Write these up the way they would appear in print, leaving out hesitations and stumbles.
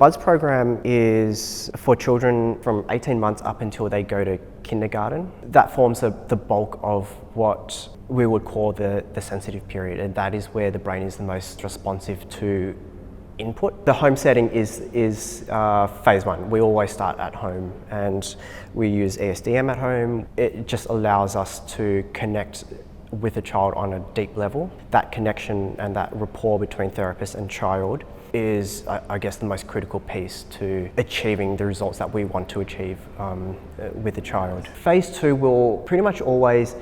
BUDS program is for children from 18 months up until they go to kindergarten. That forms the bulk of what we would call the sensitive period, and that is where the brain is the most responsive to input. The home setting is phase one. We always start at home, and we use ESDM at home. It just allows us to connect with a child on a deep level. That connection and that rapport between therapist and child is, I guess, the most critical piece to achieving the results that we want to achieve with the child. Phase two will pretty much always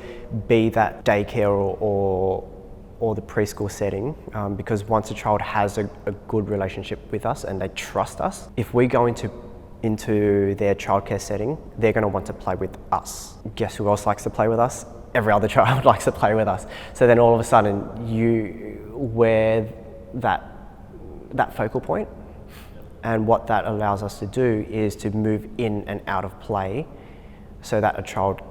be that daycare or the preschool setting, because once a child has a good relationship with us and they trust us, if we go into their childcare setting, they're going to want to play with us. Guess who else likes to play with us? Every other child likes to play with us. So then all of a sudden we're that focal point, and what that allows us to do is to move in and out of play so that the child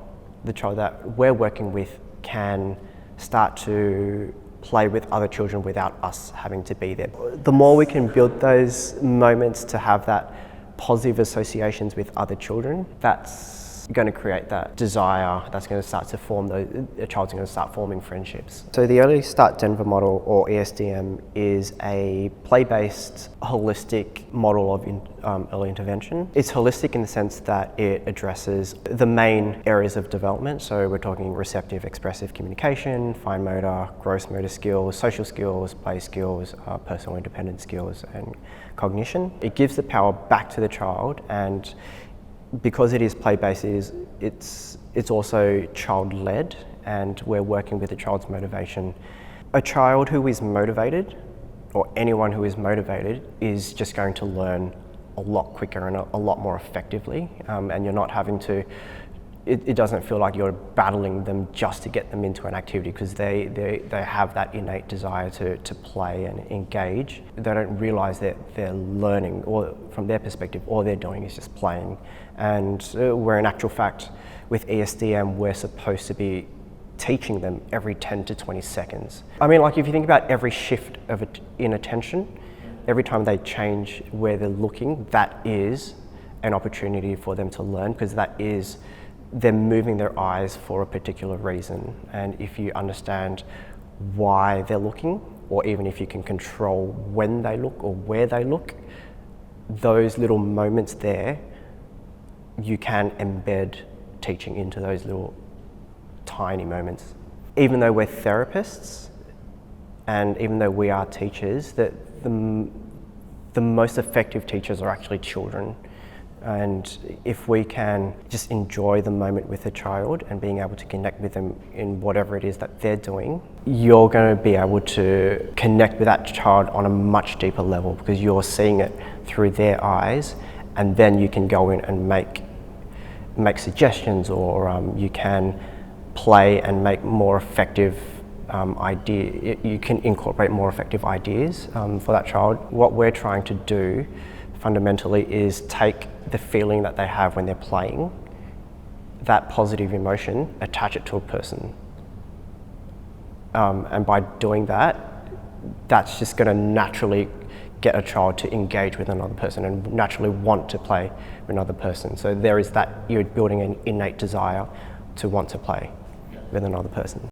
that we're working with can start to play with other children without us having to be there. The more we can build those moments to have that positive associations with other children, that's going to create that desire that's going to start to form a child's going to start forming friendships. So the Early Start Denver model, or ESDM, is a play-based holistic model of early intervention. It's holistic in the sense that it addresses the main areas of development. So we're talking receptive expressive communication, fine motor, gross motor skills, social skills, play skills, personal independent skills, and cognition. It gives the power back to the child, and because it is play-based, it's also child-led, and we're working with the child's motivation. A child who is motivated, or anyone who is motivated, is just going to learn a lot quicker and a lot more effectively, and you're not having to, it doesn't feel like you're battling them just to get them into an activity, because they have that innate desire to play and engage. They don't realise that they're learning, or from their perspective, all they're doing is just playing. And where in actual fact, with ESDM, we're supposed to be teaching them every 10 to 20 seconds. I mean, like if you think about every shift in attention, every time they change where they're looking, that is an opportunity for them to learn, because that is them moving their eyes for a particular reason. And if you understand why they're looking, or even if you can control when they look or where they look, those little moments there, you can embed teaching into those little tiny moments. Even though we're therapists, and even though we are teachers, that the most effective teachers are actually children. And if we can just enjoy the moment with a child and being able to connect with them in whatever it is that they're doing, you're going to be able to connect with that child on a much deeper level, because you're seeing it through their eyes, and then you can go in and make suggestions, or you can play and make more effective you can incorporate more effective ideas for that child. What we're trying to do fundamentally is take the feeling that they have when they're playing, that positive emotion, attach it to a person. And by doing that, that's just going to naturally get a child to engage with another person and naturally want to play with another person. So there is that, you're building an innate desire to want to play with another person.